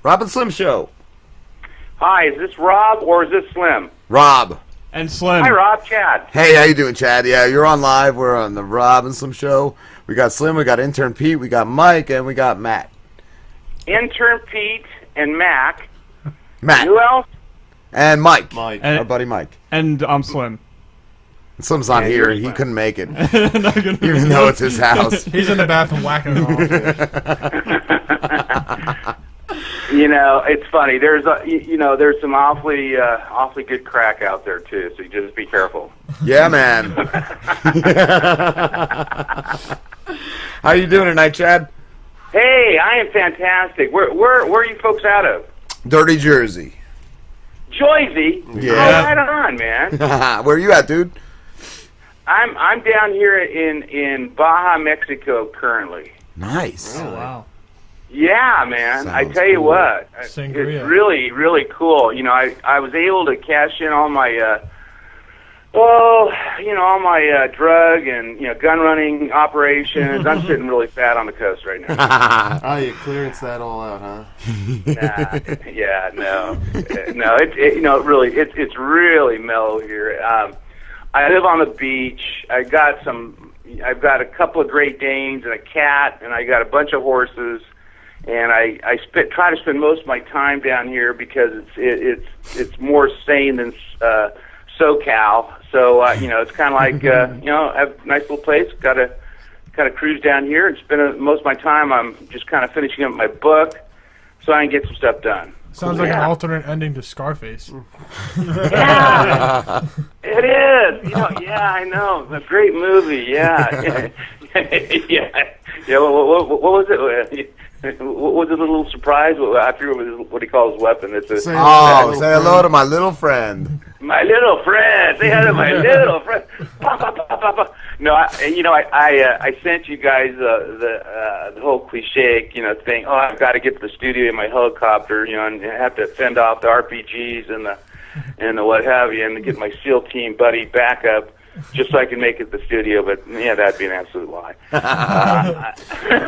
Rob and Slim Show. Hi, is this Rob or is this Slim? Rob. And Slim. Hi, Rob. Chad. Hey, how you doing, Chad? Yeah, you're on live. We're on the Rob and Slim Show. We got Slim, we got intern Pete, we got Mike, and we got Matt. Intern Pete and Mac. Matt. Who else? And Mike. And, our buddy Mike. And I'm Slim. Slim's not here. He couldn't make it. Even though it's his house. He's in the bathroom whacking it off. You know, it's funny. There's there's some awfully good crack out there too. So you just be careful. Yeah, man. How you doing tonight, Chad? Hey, I am fantastic. Where are you folks out of? Dirty Jersey. Jersey. Yeah. Oh, right on, man. Where are you at, dude? I'm down here in Baja, Mexico currently. Nice. Oh, wow. Yeah, man. Sounds I tell you cool. what, Sangria. it's really, really cool. You know, I was able to cash in all my, all my drug and gun running operations. I'm sitting really fat on the coast right now. Oh, you clearance that all out, huh? Yeah, no. It's really mellow here. I live on the beach. I've got a couple of Great Danes and a cat, and I got a bunch of horses. And I try to spend most of my time down here because it's more sane than SoCal. So it's kind of like I have a nice little place. Got to kind of cruise down here and spend most of my time. I'm just kind of finishing up my book, so I can get some stuff done. Sounds like an alternate ending to Scarface. Yeah, it is. Yeah, I know. A great movie. Yeah, yeah. What was it? What was it, a little surprise? I forget what he calls his weapon. It's a say hello to my little friend. My little friend. Say hello to my little friend. No, I sent you guys the whole cliche, thing. Oh, I've got to get to the studio in my helicopter, and have to fend off the RPGs and the what have you, and get my SEAL team buddy back up. Just so I can make it to the studio, but yeah, that'd be an absolute lie.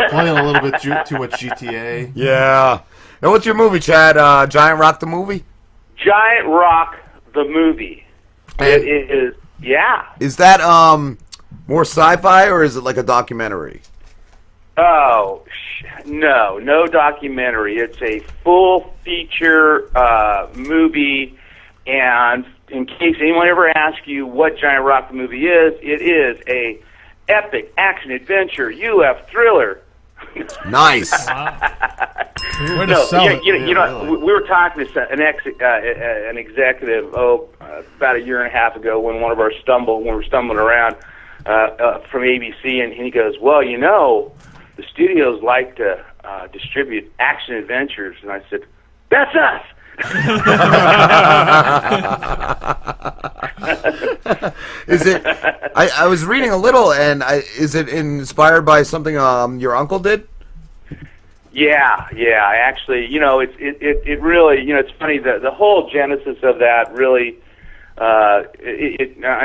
Playing a little bit too much GTA. Yeah. Now, what's your movie, Chad? Giant Rock the movie? Giant Rock the movie. It is, yeah. Is that more sci-fi or is it like a documentary? Oh, no documentary. It's a full feature movie, and in case anyone ever asks you what Giant Rock the movie is, it is a epic action adventure UF thriller. Nice. Way to sell it. We were talking to an executive about a year and a half ago when we were stumbling around from ABC, and he goes, "Well, the studios like to distribute action adventures," and I said, "That's us." Is it? I was reading a little, and is it inspired by something your uncle did? Yeah. Actually, it really, it's funny that the whole genesis of that really. I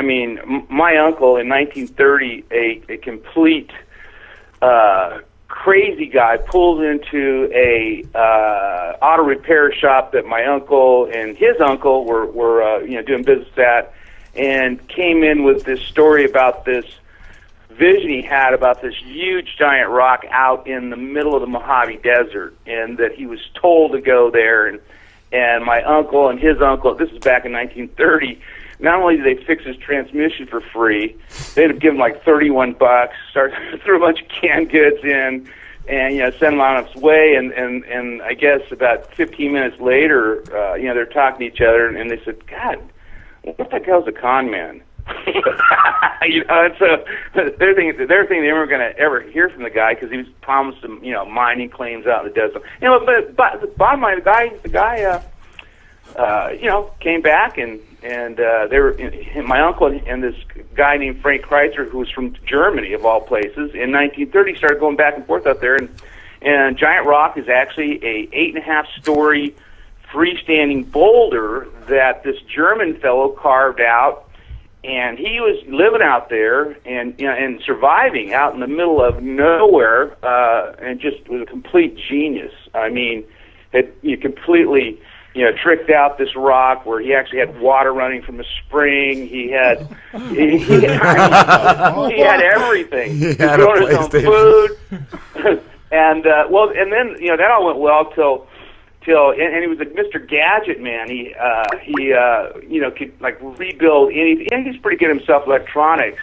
mean, my uncle in 1930, a complete. Crazy guy pulls into a auto repair shop that my uncle and his uncle were doing business at, and came in with this story about this vision he had about this huge giant rock out in the middle of the Mojave Desert, and that he was told to go there, and my uncle and his uncle, this is back in 1930. Not only did they fix his transmission for free, they'd have given like $31, threw a bunch of canned goods in, and send him on his way. And I guess about 15 minutes later, they're talking to each other, and they said, "God, what if that guy's a con man?" And so they're thinking they weren't going to ever hear from the guy because he was promised them, mining claims out in the desert. But the bottom line, the guy, came back and they were my uncle and this guy named Frank Kreitzer, who was from Germany of all places, in 1930 started going back and forth out there, and Giant Rock is actually a 8.5-story freestanding boulder that this German fellow carved out, and he was living out there and surviving out in the middle of nowhere, and just was a complete genius. I mean, had completely tricked out this rock where he actually had water running from a spring. He had he had everything. He He had was a growing his own food. And then that all went well till and he was a Mr. Gadget man. He could like rebuild anything. And he's pretty good himself electronics.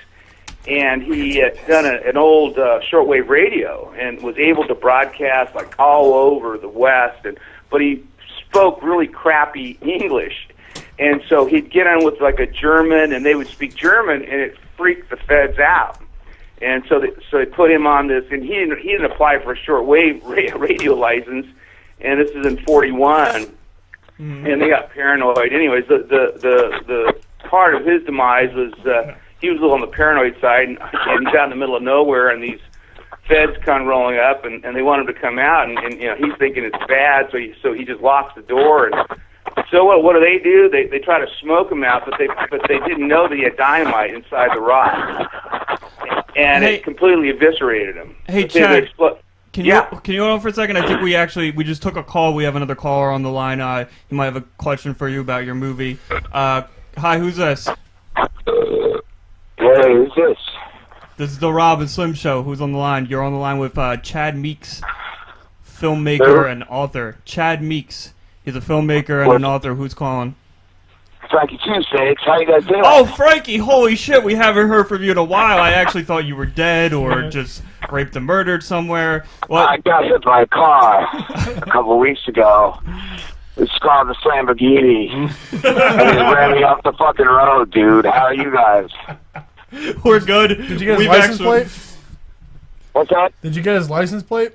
And he had done an old shortwave radio and was able to broadcast like all over the West. But he spoke really crappy English, and so he'd get on with like a German, and they would speak German, and it freaked the feds out. And so they put him on this, and he didn't apply for a shortwave radio license, and this is in '41, and they got paranoid. Anyways, the part of his demise was he was a little on the paranoid side, and he's out in the middle of nowhere, and these feds come rolling up, and they want him to come out, and he's thinking it's bad, so he just locks the door. And so what do? They try to smoke him out, but they didn't know that he had dynamite inside the rock, and it completely eviscerated him. Hey, Chad, can you hold on for a second? I think we just took a call. We have another caller on the line. He might have a question for you about your movie. Hi, who's this? Hey, who's this? This is the Rob and Slim Show. Who's on the line? You're on the line with Chad Meeks, filmmaker and author. Chad Meeks. He's a filmmaker and an author. Who's calling? Frankie Cheesesteaks. How you guys doing? Oh, Frankie! Holy shit! We haven't heard from you in a while. I actually thought you were dead or just raped and murdered somewhere. What? I got hit by a car a couple weeks ago. It's called the Lamborghini. And it ran me off the fucking road, dude. How are you guys? We're good. Did you get his license plate? What's that? Did you get his license plate?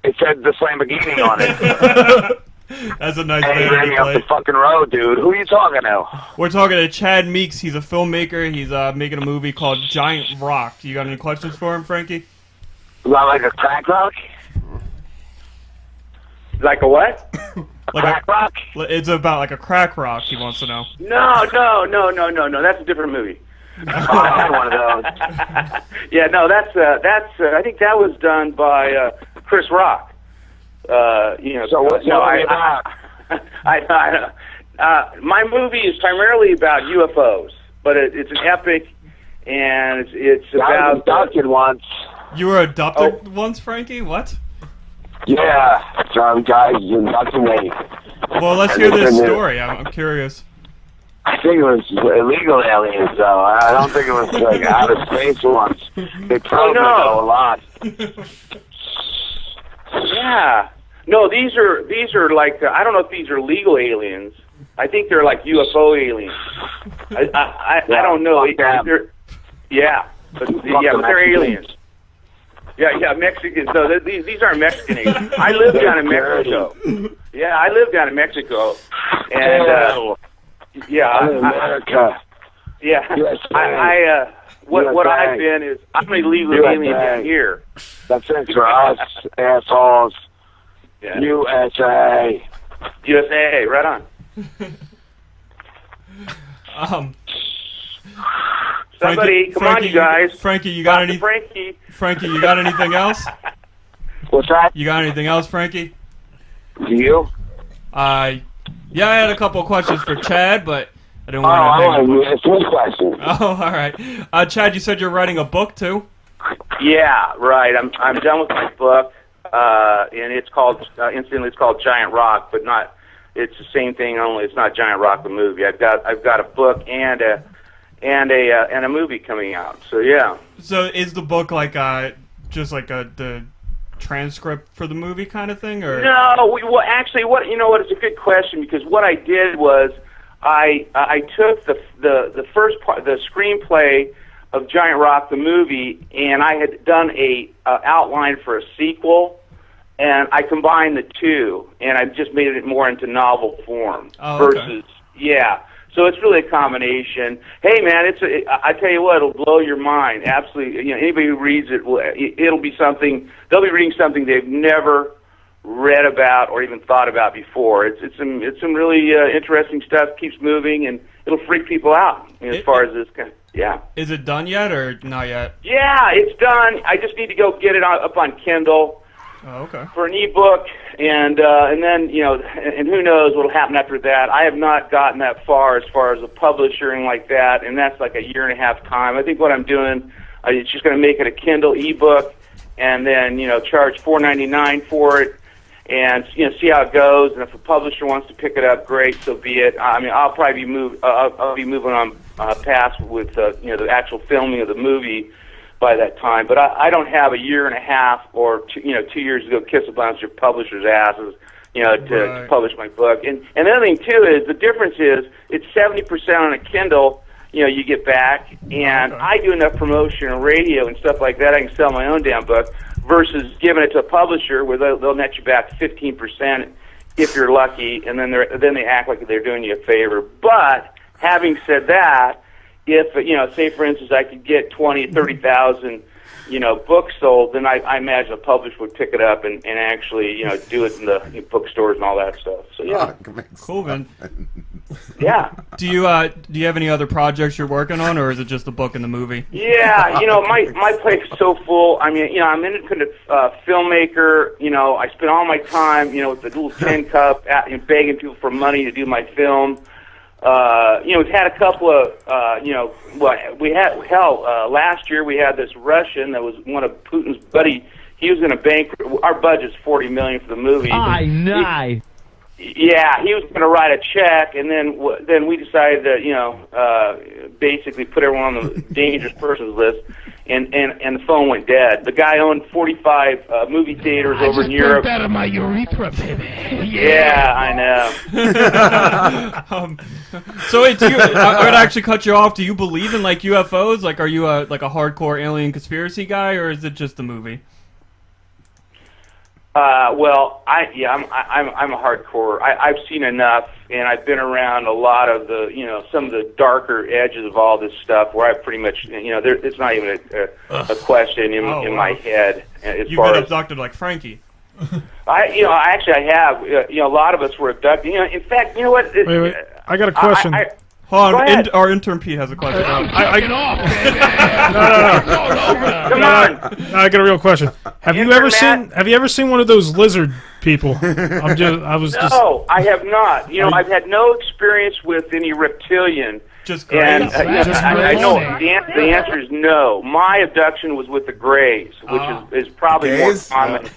It said the Lamborghini on it. That's a nice and he ran me off the fucking road, dude. Who are you talking to? We're talking to Chad Meeks. He's a filmmaker. He's making a movie called Giant Rock. You got any questions for him, Frankie? Is that like a crack rock? Like a what? Like crack rock? It's about like a crack rock. He wants to know. No. That's a different movie. Oh, I had one of those. Yeah, no, that's. I think that was done by Chris Rock. So what's it about? My movie is primarily about UFOs, but it's an epic, and it's I about. was abducted once. You were abducted once, Frankie? What? Yeah, some guys abducted me. Well, let's hear this story. I'm curious. I think it was illegal aliens, though. I don't think it was like outer space ones. They probably know a lot. Yeah. No, these are like I don't know if these are legal aliens. I think they're like UFO aliens. I don't know. Yeah, but they're aliens. Yeah, Mexicans. No, these aren't Mexican aliens. I live down in Mexico. Yeah, I live down in Mexico, and America. What I've been is I'm an illegal alien down here. That's it for us, assholes. Yeah. USA. USA, right on. Somebody, come on, you guys. Frankie, you got any? Frankie, you got anything else? What's that? You got anything else, Frankie? Do you? Yeah, I had a couple of questions for Chad, but I didn't want to. It's one question. Oh, all right. Chad, you said you're writing a book too? Yeah, right. I'm done with my book, and it's called incidentally it's called Giant Rock, but not. It's the same thing, only it's not Giant Rock the movie. I've got a book and a movie coming out. So yeah. So is the book like just like the transcript for the movie kind of thing, or no? Well, actually, it's a good question, because what I did was I took the first part, the screenplay of Giant Rock the movie, and I had done a outline for a sequel, and I combined the two, and I just made it more into novel form versus So it's really a combination. Hey, man, I tell you what, it'll blow your mind. Absolutely. Anybody who reads it, it'll be something. They'll be reading something they've never read about or even thought about before. It's some really interesting stuff. Keeps moving, and it'll freak people out as far as this kind. Yeah. Is it done yet or not yet? Yeah, it's done. I just need to go get it up on Kindle. Oh, okay. for an ebook, and then and who knows what'll happen after that. I have not gotten that far as a publishing like that, and that's like a year and a half time. I think what I'm doing, it's just going to make it a Kindle ebook, and then charge $4.99 for it, and see how it goes. And if a publisher wants to pick it up, great, so be it. I mean, I'll probably I'll be moving on past with the actual filming of the movie by that time, but I don't have a year and a half or 2 years to go kiss a bunch of publishers' asses, to publish my book. And the other thing too is the difference is it's 70% on a Kindle, you get back, and I do enough promotion and radio and stuff like that. I can sell my own damn book versus giving it to a publisher where they'll net you back 15% if you're lucky, and then they act like they're doing you a favor. But having said that, if say for instance I could get 20,000, 30,000 books sold, then I imagine a publisher would pick it up and actually do it in the bookstores and all that stuff. So yeah, cool, man. Yeah. Do you have any other projects you're working on, or is it just the book and the movie? Yeah, my plate is so full. I mean, I'm an independent filmmaker. I spend all my time with the little tin cup begging people for money to do my film. We've had a couple of, last year we had this Russian that was one of Putin's buddy. He was in a bankrupt. Our budget's $40 million for the movie. Nice. Yeah, he was going to write a check, and then we decided to, basically put everyone on the dangerous persons list, and the phone went dead. The guy owned 45 movie theaters over in Europe. Out of my urethra, baby. Yeah, I know. So wait, I'm gonna actually cut you off. Do you believe in like UFOs? Like, are you a hardcore alien conspiracy guy, or is it just the movie? Well, I'm a hardcore. I've seen enough, and I've been around a lot of the, some of the darker edges of all this stuff where I pretty much, it's not even a question in my head. You've been abducted like Frankie. I have. A lot of us were abducted. In fact, you know what? Wait. I got a question. Hold on, our intern Pete has a question. No. Come on. I got a real question. Have you ever seen one of those lizard people? No, I have not. I've had no experience with any reptilian. Just greys. And I know the answer is no. My abduction was with the greys, which is probably Gays? more common.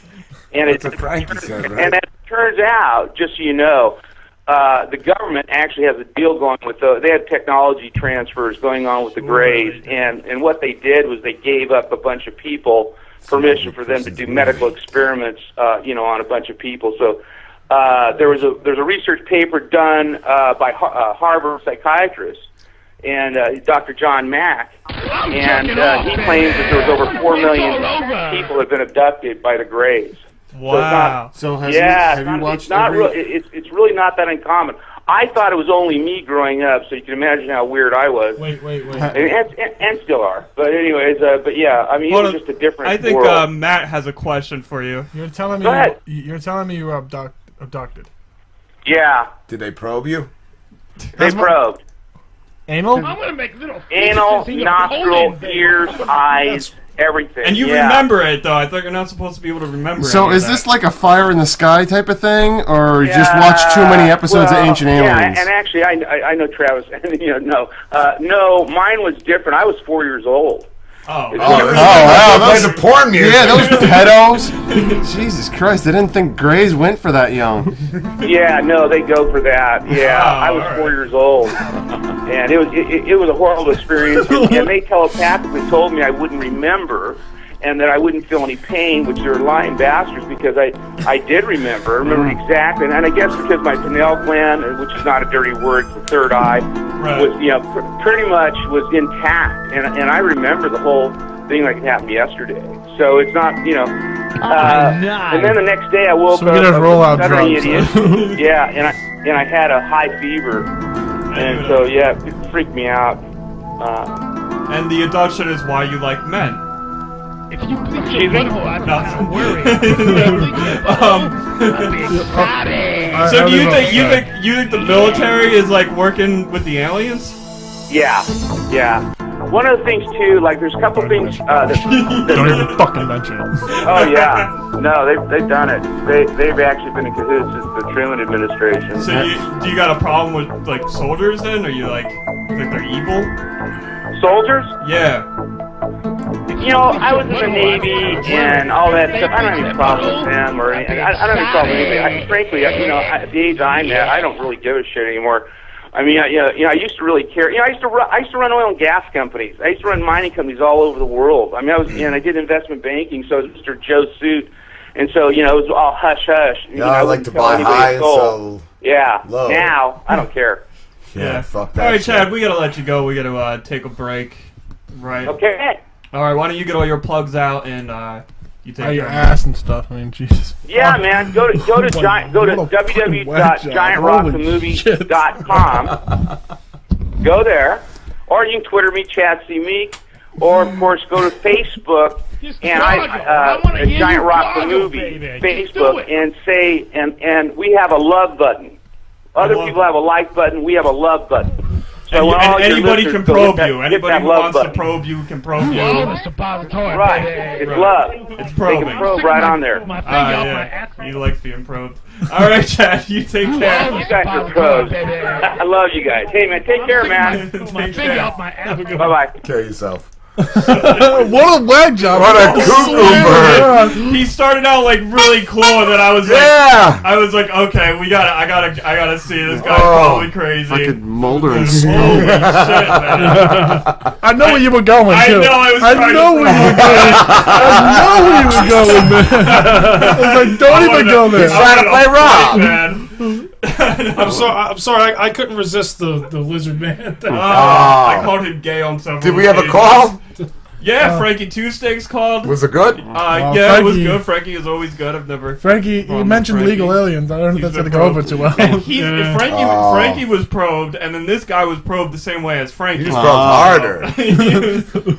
And That's what Frankie said, right? And it turns out, just so you know, the government actually has a deal going with they had technology transfers going on with the greys, and what they did was they gave up a bunch of people permission for them to do medical experiments, on a bunch of people. So there's a research paper done by Harvard psychiatrist and Dr. John Mack, and he claims that there was over 4 million people have been abducted by the greys. Wow. So have you watched it's really not that uncommon. I thought it was only me growing up, so you can imagine how weird I was. Wait. And still are. But anyways, but yeah, I mean, it was just a different I think world. Matt has a question for you. You're telling me Go ahead. you're telling me you were abducted. Yeah, Did they probe you? they probed. Anal? I'm gonna make little Anal, nostril, ears, eyes, everything. And you remember it, though. I thought you're not supposed to be able to remember So any of is that. this like a fire in the sky type of thing, or you just watch too many episodes of Ancient Aliens? Yeah, and actually, I know Travis. No, mine was different. I was 4 years old. Oh. wow, Those are porn music. Yeah, those pedos. Jesus Christ, I didn't think Greys went for that young. Yeah, no, they go for that. Yeah, I was 4 years old, and it was a horrible experience. And they telepathically told me I wouldn't remember, and that I wouldn't feel any pain, which they're lying bastards, because I did remember. I remember exactly, and I guess because my pineal gland, which is not a dirty word, the third eye, was pretty much was intact, and I remember the whole thing like it happened yesterday. So it's not, nice. And then the next day I woke So we get up a rollout stuttering drugs. idiot. Yeah, and I had a high fever, and so it freaked me out. And the abduction is why you like men. If you bleach Excuse your me? butthole, I'm No. not worried. So do you think the military is like working with the aliens? Yeah. one of the things too, like there's a couple things. Don't even fucking mention it. Oh yeah, no, they've done it. They've actually been in cahoots with the Truman administration. So do you got a problem with like soldiers then? Are you like think they're evil? Soldiers? Yeah. You know, I was in the Navy and all that stuff. I don't have any problem with them or anything. I don't have any problem with anything. Frankly, you know, at the age I'm at, I don't really give a shit anymore. I mean, you know, I used to really care. You know, I used to run oil and gas companies. I used to run mining companies all over the world. I mean, I did investment banking, so it was Mr. Joe Suit, and so you know, it was all hush hush. Yeah, I like to buy high and sell low. Now I don't care. Yeah, fuck that. All right, shit. Chad, we gotta let you go. We gotta take a break. Right. Okay. All right. Why don't you get all your plugs out and you take Your care. ass and stuff. I mean, Jesus. Yeah, man. Go to www.giantrockthemovie.com. Go there, or you can Twitter me, Chad C. Meek, or of course go to Facebook and Giant Rock the Movie Facebook and say and we have a love button. Other people have a like button. We have a love button. So and anybody can probe you. Anybody who wants button. to probe you can probe you. Right. It's love. It's probing. They can probe right on there. Yeah. He likes being probed. All right, Chad. You take care. You guys are pros. I love you guys. Hey, man. Take care, man. Take care. Bye-bye. Take care of yourself. What a leg job! What a cuckoo bird! He started out like really cool, and then I was like, I was like, okay, I gotta see this guy probably crazy. Fucking Mulder and Holy Scully. shit, man! I know where you were going. I too. know I was trying to where you were going. I was like, don't even go there. Trying to play Rob, man. I'm sorry. I couldn't resist the lizard man thing. I called him gay on several Did we have a occasions. call? Yeah, Frankie Two Steaks called. Was it good? Yeah, it was good. Frankie is always good. I've never. Frankie, you mentioned Frankie. legal aliens. I don't know if that's going to go over too well. And Frankie was probed, and then this guy was probed the same way as Frankie. He was probed harder.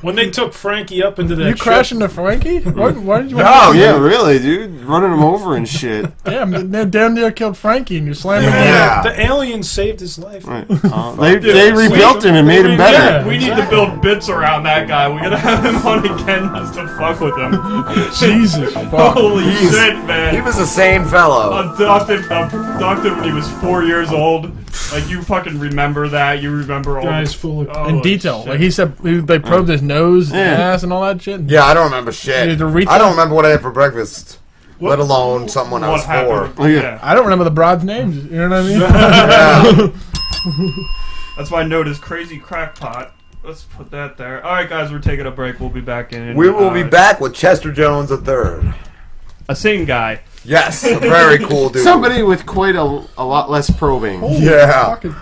When they took Frankie up into that, you ship- crashed into Frankie? Why did you? Oh yeah, really, dude, running him over and shit. Yeah, they damn near killed Frankie, and you slammed him. Yeah. The aliens saved his life. Right. They rebuilt him and made him better. Yeah, we need to build bits around that guy. We gotta have him on again just to fuck with him. Jesus fuck. Holy shit, man. He was a sane fellow. Adopted when he was 4 years old. Like, you fucking remember that. You remember all Guys the... full of Oh, in detail. shit. Like he said, they probed his nose, ass, and all that shit. Yeah, I don't remember shit. You had to I don't remember what I had for breakfast. Let alone something when I was 4. happened? Yeah. I don't remember the broads' names. You know what I mean? That's why I know this crazy crackpot. Let's put that there. All right, guys, we're taking a break. We'll be back in. We will be back with Chester Jones III. A sane guy. Yes, a very cool dude. Somebody with quite a lot less probing. Yeah. Fucking